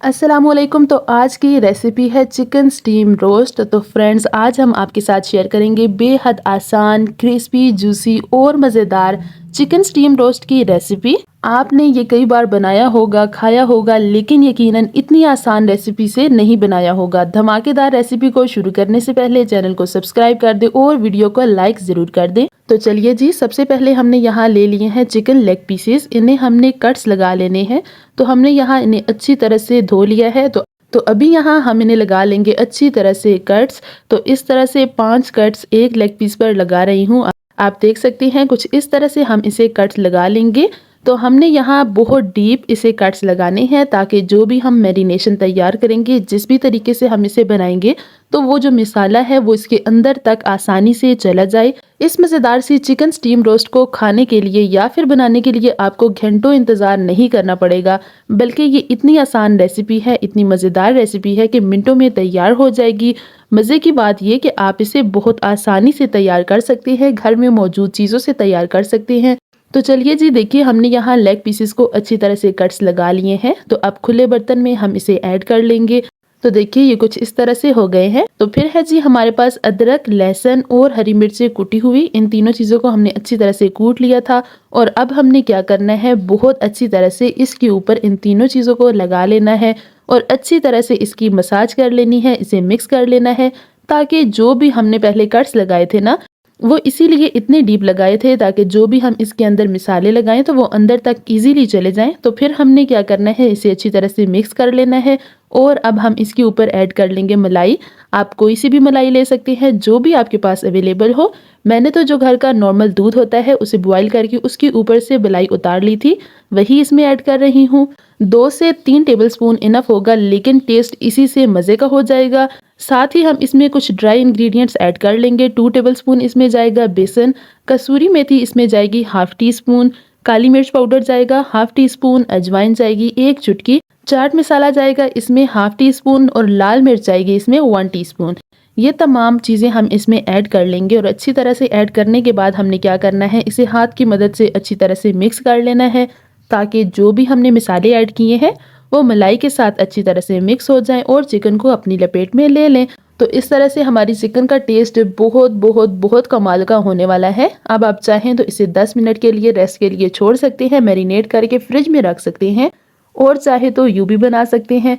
अस्सलामुअलैकुम। तो आज की रेसिपी है चिकन स्टीम रोस्ट। तो फ्रेंड्स, आज हम आपके साथ शेयर करेंगे बेहद आसान, क्रिस्पी, जूसी और मज़ेदार चिकन स्टीम रोस्ट की रेसिपी। आपने ये कई बार बनाया होगा, खाया होगा, लेकिन यकीनन इतनी आसान रेसिपी से नहीं बनाया होगा। धमाकेदार रेसिपी को शुरू करने से पहले चैनल को सब्सक्राइब कर दे और वीडियो को लाइक ज़रूर कर दे। तो चलिए जी, सबसे पहले हमने यहाँ ले लिए हैं चिकन लेग पीसेस। इन्हें हमने कट्स लगा लेने हैं। तो हमने यहाँ इन्हें अच्छी तरह से धो लिया है। तो अभी यहाँ हम इन्हें लगा लेंगे अच्छी तरह से कट्स। तो इस तरह से 5 कट्स एक लेग पीस पर लगा रही हूँ। आप देख सकते हैं कुछ इस तरह से हम इसे कट्स लगा लेंगे। तो हमने यहाँ बहुत डीप इसे कट्स लगाने हैं ताकि जो भी हम मैरिनेशन तैयार करेंगे, जिस भी तरीके से हम इसे बनाएंगे, तो वो जो मसाला है वो इसके अंदर तक आसानी से चला जाए। इस मज़ेदार सी चिकन स्टीम रोस्ट को खाने के लिए या फिर बनाने के लिए आपको घंटों इंतज़ार नहीं करना पड़ेगा, बल्कि ये इतनी आसान रेसिपी है, इतनी मज़ेदार रेसिपी है कि मिनटों में तैयार हो जाएगी। मज़े की बात ये कि आप इसे बहुत आसानी से तैयार कर सकते हैं, घर में मौजूद चीज़ों से तैयार कर सकते हैं। तो चलिए जी, देखिए हमने यहाँ लेग पीसेस को अच्छी तरह से कट्स लगा लिए हैं। तो अब खुले बर्तन में हम इसे ऐड कर लेंगे। तो देखिए ये कुछ इस तरह से हो गए हैं। तो फिर है जी हमारे पास अदरक, लहसुन और हरी मिर्चें कुटी हुई। इन तीनों चीज़ों को हमने अच्छी तरह से कूट लिया था। और अब हमने क्या करना है, बहुत अच्छी तरह से इसके ऊपर इन तीनों चीज़ों को लगा लेना है और अच्छी तरह से इसकी मसाज कर लेनी है, इसे मिक्स कर लेना है, ताकि जो भी हमने पहले कट्स लगाए थे ना, वो इसीलिए इतने डीप लगाए थे ताकि जो भी हम इसके अंदर मिसाले लगाएं तो वो अंदर तक इजीली चले जाएं। तो फिर हमने क्या करना है, इसे अच्छी तरह से मिक्स कर लेना है। और अब हम इसके ऊपर ऐड कर लेंगे मलाई। आप कोई सी भी मलाई ले सकते हैं, जो भी आपके पास अवेलेबल हो। मैंने तो जो घर का नॉर्मल दूध होता है उसे बॉईल करके उसके ऊपर से मलाई उतार ली थी, वही इसमें ऐड कर रही हूँ। 2 से 3 टेबलस्पून इनफ होगा, लेकिन टेस्ट इसी से मज़े का हो जाएगा। साथ ही हम इसमें कुछ ड्राई इंग्रेडिएंट्स ऐड कर लेंगे। 2 टेबलस्पून इसमें जाएगा बेसन, कसूरी मेथी इसमें जाएगी हाफ टी स्पून, काली मिर्च पाउडर जाएगा हाफ टी स्पून, अजवाइन जाएगी 1 चुटकी, चाट मसाला जाएगा इसमें हाफ टी स्पून और लाल मिर्च जाएगी इसमें 1 टीस्पून। ये तमाम चीज़ें हम इसमें ऐड कर लेंगे और अच्छी तरह से ऐड करने के बाद हमने क्या करना है, इसे हाथ की मदद से अच्छी तरह से मिक्स कर लेना है, ताकि जो भी हमने मसाले ऐड किए हैं वो मलाई के साथ अच्छी तरह से मिक्स हो जाएं और चिकन को अपनी लपेट में ले लें। तो इस तरह से हमारी चिकन का टेस्ट बहुत बहुत बहुत कमाल का होने वाला है। अब आप चाहें तो इसे 10 मिनट के लिए रेस्ट के लिए छोड़ सकते हैं, मैरिनेट करके फ्रिज में रख सकते हैं, और चाहे तो यूं भी बना सकते हैं।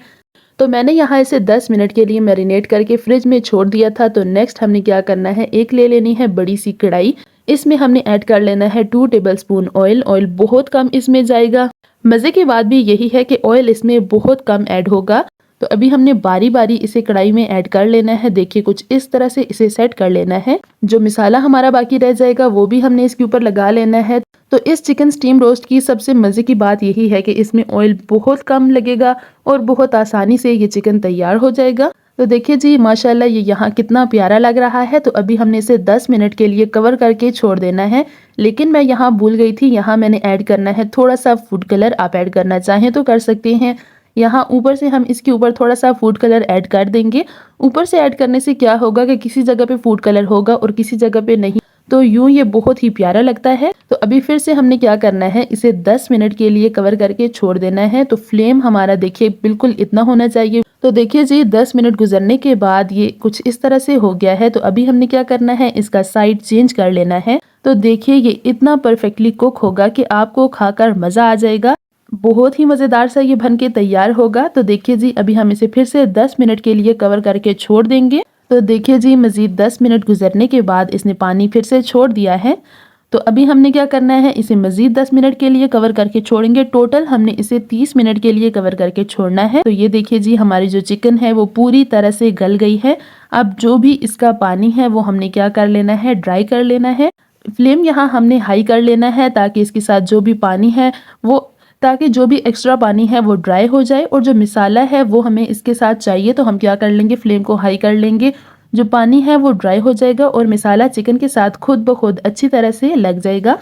तो मैंने यहाँ इसे 10 मिनट के लिए मैरिनेट करके फ्रिज में छोड़ दिया था। तो नेक्स्ट हमने क्या करना है, एक ले लेनी है बड़ी सी कढ़ाई। इसमें हमने ऐड कर लेना है 2 टेबलस्पून ऑयल। ऑयल बहुत कम इसमें जाएगा। मज़े की बात भी यही है कि ऑयल इसमें बहुत कम ऐड होगा। तो अभी हमने बारी बारी इसे कढ़ाई में ऐड कर लेना है। देखिए कुछ इस तरह से इसे सेट कर लेना है। जो मसाला हमारा बाकी रह जाएगा वो भी हमने इसके ऊपर लगा लेना है। तो इस चिकन स्टीम रोस्ट की सबसे मज़े की बात यही है कि इसमें ऑयल बहुत कम लगेगा और बहुत आसानी से ये चिकन तैयार हो जाएगा। तो देखिए जी, माशाल्लाह ये यहाँ कितना प्यारा लग रहा है। तो अभी हमने इसे 10 मिनट के लिए कवर करके छोड़ देना है। लेकिन मैं यहाँ भूल गई थी, यहाँ मैंने ऐड करना है थोड़ा सा फूड कलर। आप ऐड करना चाहें तो कर सकते हैं। यहाँ ऊपर से हम इसके ऊपर थोड़ा सा फूड कलर ऐड कर देंगे। ऊपर से ऐड करने से क्या होगा कि किसी जगह पे फूड कलर होगा और किसी जगह पे नहीं, तो यूं ये बहुत ही प्यारा लगता है। तो अभी फिर से हमने क्या करना है, इसे 10 मिनट के लिए कवर करके छोड़ देना है। तो फ्लेम हमारा देखिए बिल्कुल इतना होना चाहिए। तो देखिए जी, 10 मिनट गुजरने के बाद ये कुछ इस तरह से हो गया है। तो अभी हमने क्या करना है, इसका साइड चेंज कर लेना है। तो देखिए ये इतना परफेक्टली कुक होगा कि आपको खाकर मजा आ जाएगा। बहुत ही मजेदार सा ये बन के तैयार होगा। तो देखिए जी, अभी हम इसे फिर से 10 मिनट के लिए कवर करके छोड़ देंगे। तो देखिए जी, मजीद 10 मिनट गुजरने के बाद इसने पानी फिर से छोड़ दिया है। तो अभी हमने क्या करना है, इसे मजीद 10 मिनट के लिए कवर करके छोड़ेंगे। टोटल हमने इसे 30 मिनट के लिए कवर करके छोड़ना है। तो ये देखिए जी, हमारी जो चिकन है वो पूरी तरह से गल गई है। अब जो भी इसका पानी है वो हमने क्या कर लेना है, ड्राई कर लेना है। फ्लेम यहाँ हमने हाई कर लेना है ताकि इसके साथ जो भी पानी है वो ताकि जो भी एक्स्ट्रा पानी है वो ड्राई हो जाए। और जो मसाला है वो हमें इसके साथ चाहिए, तो हम क्या कर लेंगे, फ्लेम को हाई कर लेंगे। जो पानी है वो ड्राई हो जाएगा और मसाला चिकन के साथ खुद ब खुद अच्छी तरह से लग जाएगा।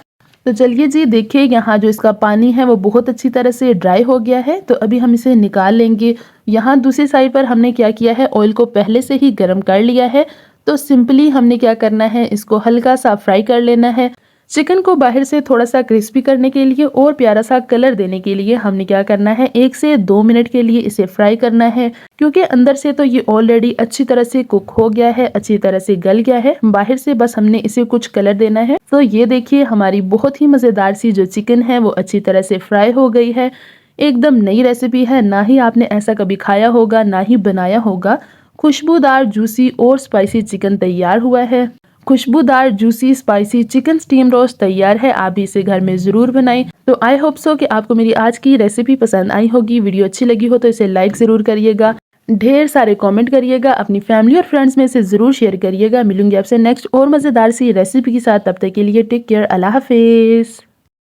तो चलिए जी, देखिए यहाँ जो इसका पानी है वो बहुत अच्छी तरह से ड्राई हो गया है। तो अभी हम इसे निकाल लेंगे। यहाँ दूसरी साइड पर हमने क्या किया है, ऑयल को पहले से ही गर्म कर लिया है। तो सिंपली हमने क्या करना है, इसको हल्का सा फ्राई कर लेना है। चिकन को बाहर से थोड़ा सा क्रिस्पी करने के लिए और प्यारा सा कलर देने के लिए हमने क्या करना है, 1 से 2 मिनट के लिए इसे फ्राई करना है, क्योंकि अंदर से तो ये ऑलरेडी अच्छी तरह से कुक हो गया है, अच्छी तरह से गल गया है। बाहर से बस हमने इसे कुछ कलर देना है। तो ये देखिए हमारी बहुत ही मज़ेदार सी जो चिकन है वो अच्छी तरह से फ्राई हो गई है। एकदम नई रेसिपी है, ना ही आपने ऐसा कभी खाया होगा, ना ही बनाया होगा। खुशबूदार जूसी और स्पाइसी चिकन तैयार हुआ है। खुशबूदार juicy spicy chicken steam roast तैयार है। आप भी इसे घर में ज़रूर बनाएं। तो आई होप सो कि आपको मेरी आज की रेसिपी पसंद आई होगी। वीडियो अच्छी लगी हो तो इसे लाइक ज़रूर करिएगा, ढेर सारे कमेंट करिएगा, अपनी फैमिली और फ्रेंड्स में इसे ज़रूर शेयर करिएगा। मिलूंगी आपसे नेक्स्ट और मज़ेदार सी रेसिपी के साथ। तब तक के लिए टेक केयर, अल्लाह हाफिज़।